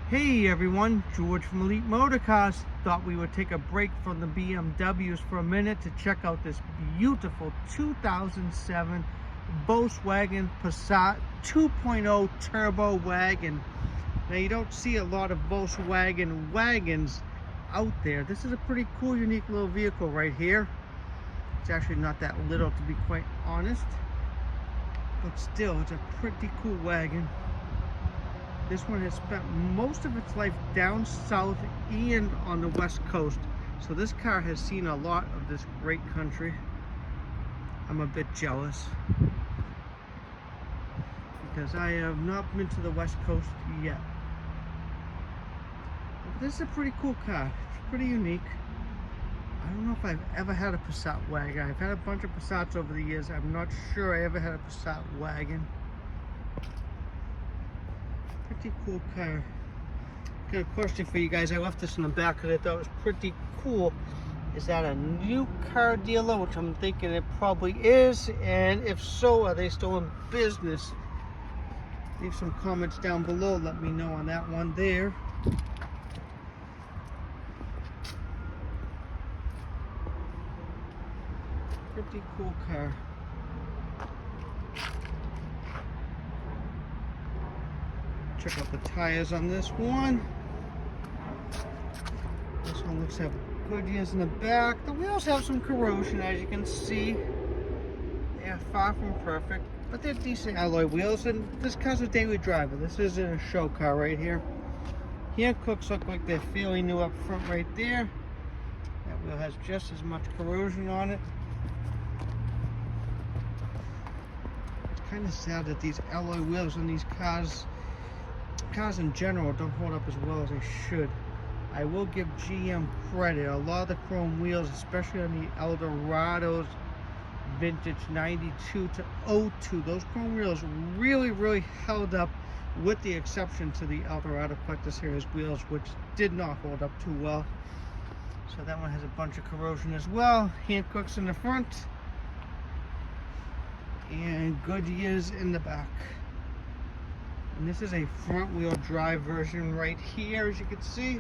Hey everyone, George from Elite Motorcars. Thought we would take a break from the BMWs for a minute to check out this beautiful 2007 Volkswagen Passat 2.0 Turbo Wagon. Now you don't see a lot of Volkswagen wagons out there. This is a pretty cool, unique little vehicle right here. It's actually not that little, to be quite honest, but still, it's a pretty cool wagon. This one has spent most of its life down south and on the west coast. So this car has seen a lot of this great country. I'm a bit jealous because I have not been to the west coast yet. But this is a pretty cool car. It's pretty unique. I don't know if I've ever had a Passat wagon. I've had a bunch of Passats over the years. I'm not sure I ever had a Passat wagon. Pretty cool car. Got a question for you guys. I left this in the back because I thought it was pretty cool. Is that a new car dealer? Which I'm thinking it probably is. And if so, are they still in business? Leave some comments down below. Let me know on that one there. Pretty cool car. Check out the tires on this one. This one looks to have good years in the back. The wheels have some corrosion, as you can see. They are far from perfect, but they're decent alloy wheels, and this car's a daily driver. This isn't a show car right here. Handcooks look like they're fairly new up front right there. That wheel has just as much corrosion on it. It's kind of sad that these alloy wheels on these cars in general don't hold up as well as they should. I will give GM credit. A lot of the chrome wheels, especially on the Eldorados vintage 92 to 02, those chrome wheels really held up, with the exception to the Eldorado Collector Series wheels, which did not hold up too well. So that one has a bunch of corrosion as well. Handcooks in the front and good years in the back. And this is a front wheel drive version right here, as you can see.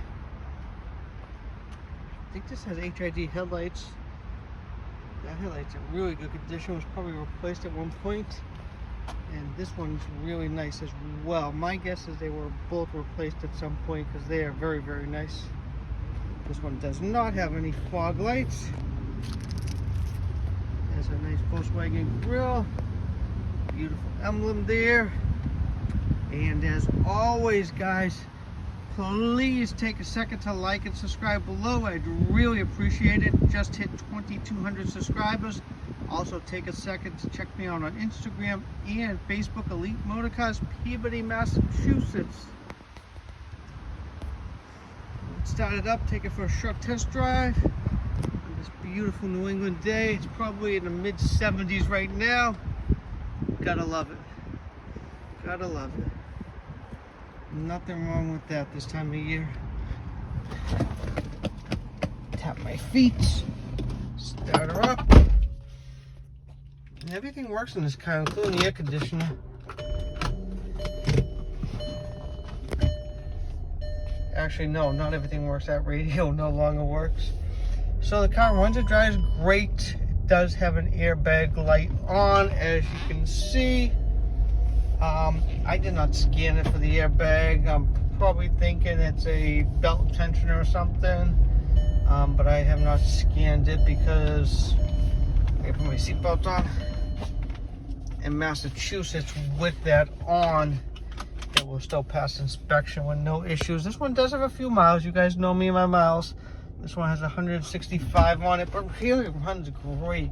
I think this has HID headlights. The headlights are in really good condition. It was probably replaced at one point. And this one's really nice as well. My guess is they were both replaced at some point because they are very nice. This one does not have any fog lights. Has a nice Volkswagen grille. Beautiful emblem there. And as always, guys, please take a second to like and subscribe below. I'd really appreciate it. Just hit 2,200 subscribers. Also take a second to check me out on Instagram and Facebook, Elite Motorcars, Peabody, Massachusetts. Let's start it up, take it for a short test drive on this beautiful New England day. It's probably in the mid 70s right now. Gotta love it. Gotta love it. Nothing wrong with that this time of year. Tap my feet, start her up. And everything works in this car, including the air conditioner. Actually, no, not everything works. That radio no longer works. So the car runs and drives great. It does have an airbag light on, as you can see. I did not scan it for the airbag. I'm probably thinking it's a belt tensioner or something, but I have not scanned it because I put my seatbelt on. In Massachusetts, with that on, it will still pass inspection with no issues. This one does have a few miles. You guys know me and my miles. This one has 165 on it, but really runs great.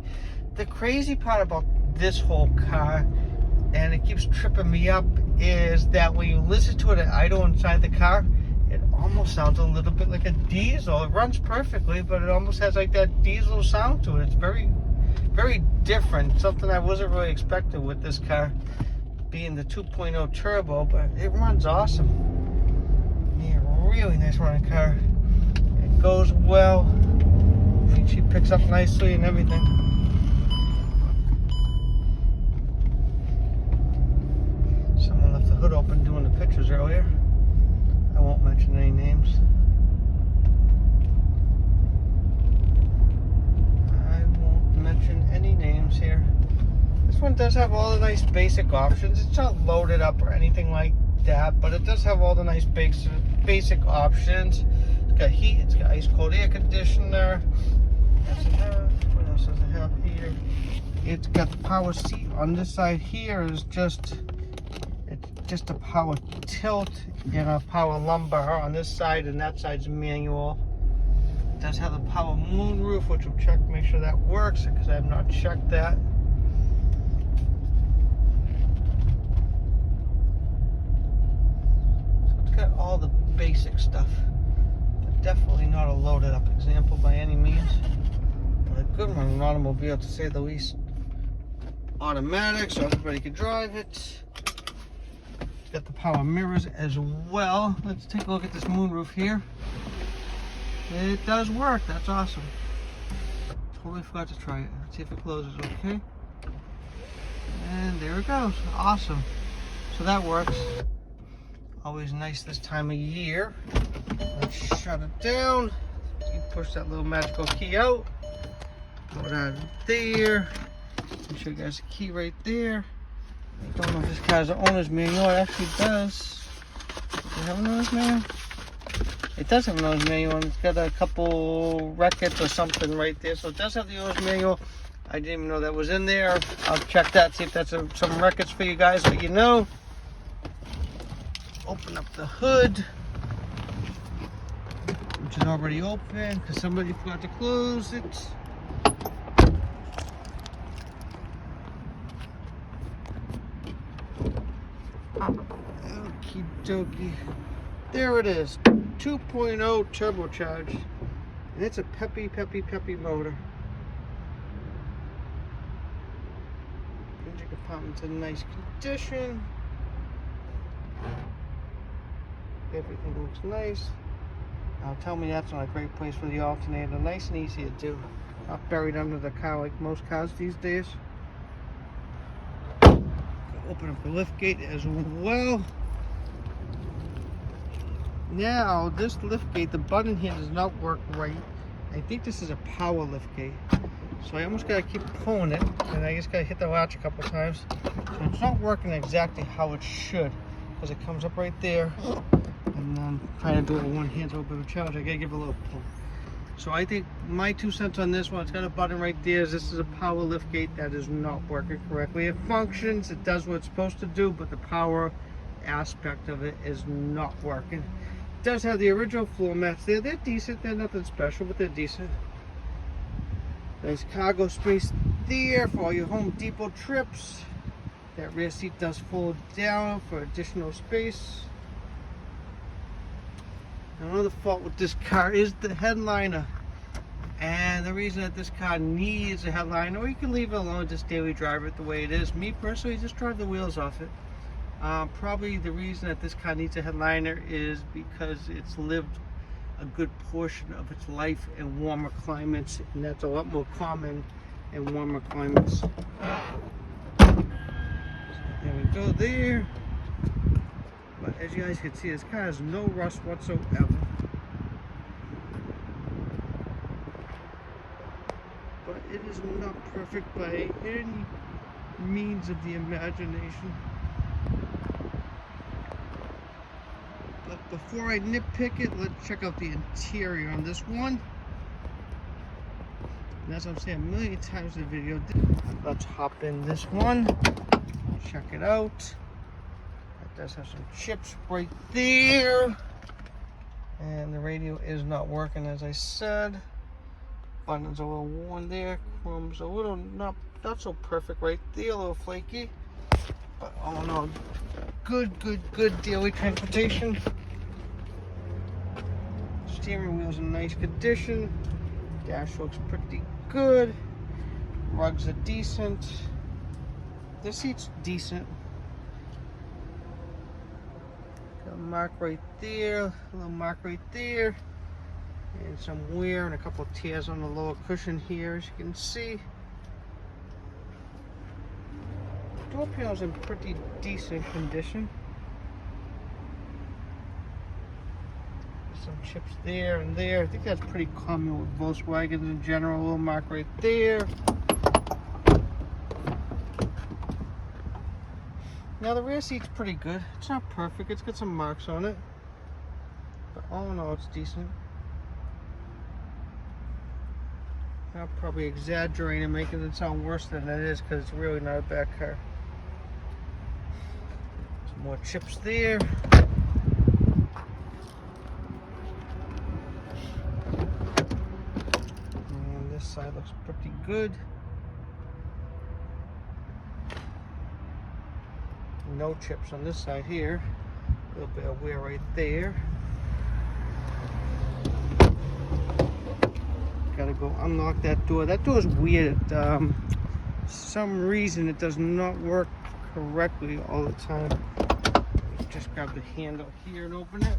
The crazy part about this whole car, and it keeps tripping me up, is that when you listen to it at idle inside the car, it almost sounds a little bit like a diesel. It runs perfectly, but it almost has like that diesel sound to it. It's very different. Something I wasn't really expecting with this car being the 2.0 turbo, but it runs awesome. Yeah, really nice running car. It goes well. She picks up nicely and everything. Someone left the hood open doing the pictures earlier. I won't mention any names. I won't mention any names here. This one does have all the nice basic options. It's not loaded up or anything like that, but it does have all the nice basic options. It's got heat, it's got ice cold air conditioner. What else does it have here? It's got the power seat on this side here is just a power tilt and a power lumbar on this side, and that side's manual. It does have the power moonroof, which we'll check to make sure that works because I have not checked that. So it's got all the basic stuff, but definitely not a loaded up example by any means. But a good one, an automobile to say the least. Automatic, so everybody can drive it. Got the power mirrors as well. Let's take a look at this moonroof here. It does work. That's awesome. Totally forgot to try it. Let's see if it closes okay. And there it goes. Awesome. So that works. Always nice this time of year. Let's shut it down. You push that little magical key out. Put it out there. I'll show you guys the key right there. I don't know if this car has an owner's manual. It actually does. Does it have an owner's manual? It does have an owner's manual, and it's got a couple records or something right there. So it does have the owner's manual. I didn't even know that was in there. I'll check that, see if that's some records for you guys, let you know. Open up the hood, which is already open because somebody forgot to close it. Okie dokie. There it is. 2.0 turbocharged. And it's a peppy motor. Engine compartment's in nice condition. Everything looks nice. Now tell me that's not a great place for the alternator. Nice and easy to do. Not buried under the car like most cars these days. Open up the lift gate as well. Now this lift gate, the button here does not work right. I think this is a power lift gate, so I almost gotta keep pulling it, and I just gotta hit the latch a couple times. So it's not working exactly how it should, because it comes up right there, and then trying to do it with one hand, so a bit of a challenge. I gotta give it a little pull. So I think my 2 cents on this one, it's got a button right there. This is a power lift gate that is not working correctly. It functions, it does what it's supposed to do, but the power aspect of it is not working. It does have the original floor mats there. They're decent, they're nothing special, but they're decent. Nice cargo space there for all your Home Depot trips. That rear seat does fold down for additional space. Another fault with this car is the headliner, and the reason that this car needs a headliner, or you can leave it alone, just daily drive it the way it is. Me personally, just drive the wheels off it. Probably the reason that this car needs a headliner is because it's lived a good portion of its life in warmer climates, and that's a lot more common in warmer climates. There we go there. But as you guys can see, this car has no rust whatsoever. But it is not perfect by any means of the imagination. But before I nitpick it, let's check out the interior on this one. And as I've said a million times in the video, let's hop in this one, check it out. Does have some chips right there, and the radio is not working, as I said. Button's a little worn there, chrome's a little not so perfect right there, a little flaky, but all in all, good daily transportation. Steering wheel's in nice condition. Dash looks pretty good. Rugs are decent. The seat's decent. Got a mark right there, a little mark right there, and some wear and a couple of tears on the lower cushion here, as you can see. Door panel's in pretty decent condition. some chips there and there. I think that's pretty common with Volkswagens in general. A little mark right there. Now the rear seat's pretty good. It's not perfect. It's got some marks on it. But all in all, it's decent. I'm probably exaggerating, making it sound worse than it is, because it's really not a bad car. Some more chips there. And this side looks pretty good. No chips on this side here. A little bit of wear right there. Gotta go unlock that door. That door is weird. Some reason it does not work correctly all the time. Just grab the handle here and open it.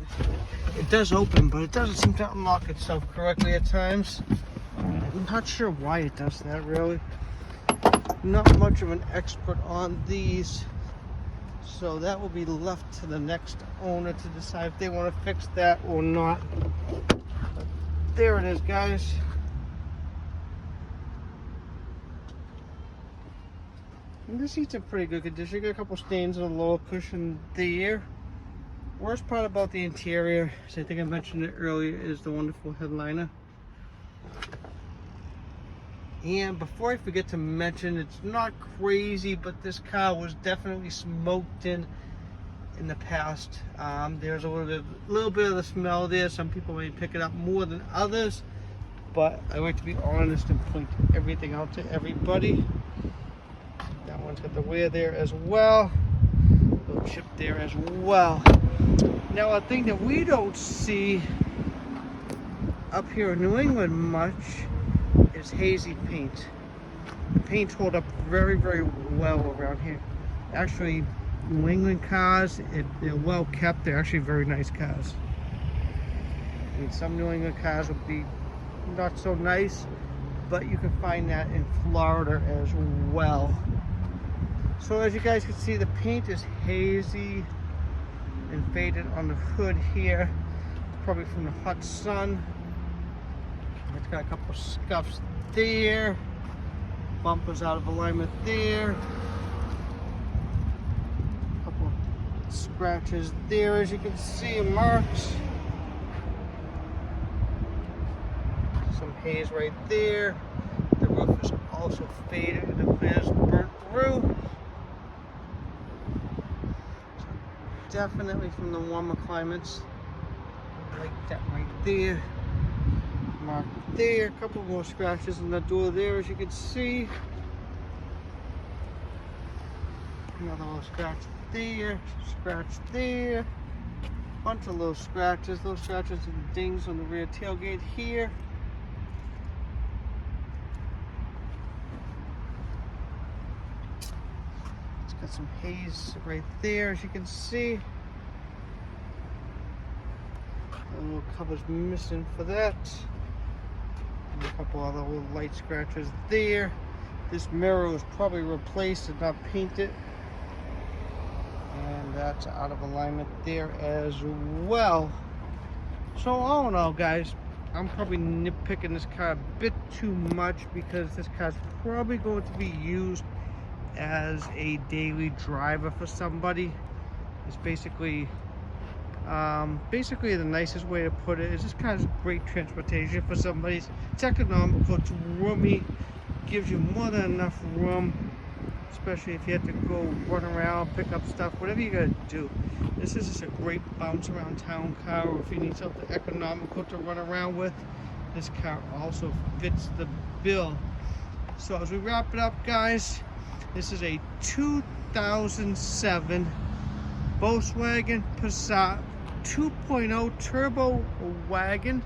It does open, but it doesn't seem to unlock itself correctly at times. I'm not sure why it does that, really. Not much of an expert on these, so that will be left to the next owner to decide if they want to fix that or not. But there it is, guys. And this seat's in pretty good condition. You got a couple stains on the lower cushion there. Worst part about the interior, as I think I mentioned it earlier, is the wonderful headliner. And before I forget to mention, it's not crazy, but this car was definitely smoked in the past. There's a little bit of the smell there. Some people may pick it up more than others, but I like to be honest and point everything out to everybody. That one's got the wear there as well. Little chip there as well. Now, a thing that we don't see up here in New England much is hazy paint. The paints hold up very, very well around here. Actually, New England cars, they're well kept. They're actually very nice cars. I mean, some New England cars would be not so nice, but you can find that in Florida as well. So as you guys can see, the paint is hazy and faded on the hood here, probably from the hot sun. It's got a couple scuffs there, bumpers out of alignment there, a couple scratches there, as you can see, marks, some haze right there. The roof is also faded and the clear's burnt through. Definitely from the warmer climates. Like that right there. Mark there. A couple more scratches in the door there, as you can see. Another little scratch there. Scratch there. Bunch of little scratches. Little scratches and dings on the rear tailgate here. Got some haze right there, as you can see. A little cover's missing for that. And a couple other little light scratches there. This mirror was probably replaced and not painted. And that's out of alignment there as well. So all in all, guys, I'm probably nitpicking this car a bit too much, because this car's probably going to be used as a daily driver for somebody. It's basically the nicest way to put it is this kind of great transportation for somebody. It's economical, it's roomy, gives you more than enough room, especially if you have to go run around, pick up stuff, whatever you gotta do. This is just a great bounce around town car, or if you need something economical to run around with, this car also fits the bill. So as we wrap it up, guys, this is a 2007 Volkswagen Passat 2.0 Turbo Wagon.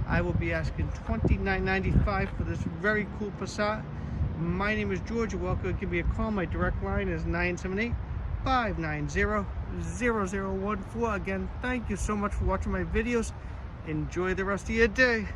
I will be asking $29.95 for this very cool Passat. My name is George. You're welcome to give me a call. My direct line is 978-590-0014. Again, thank you so much for watching my videos. Enjoy the rest of your day.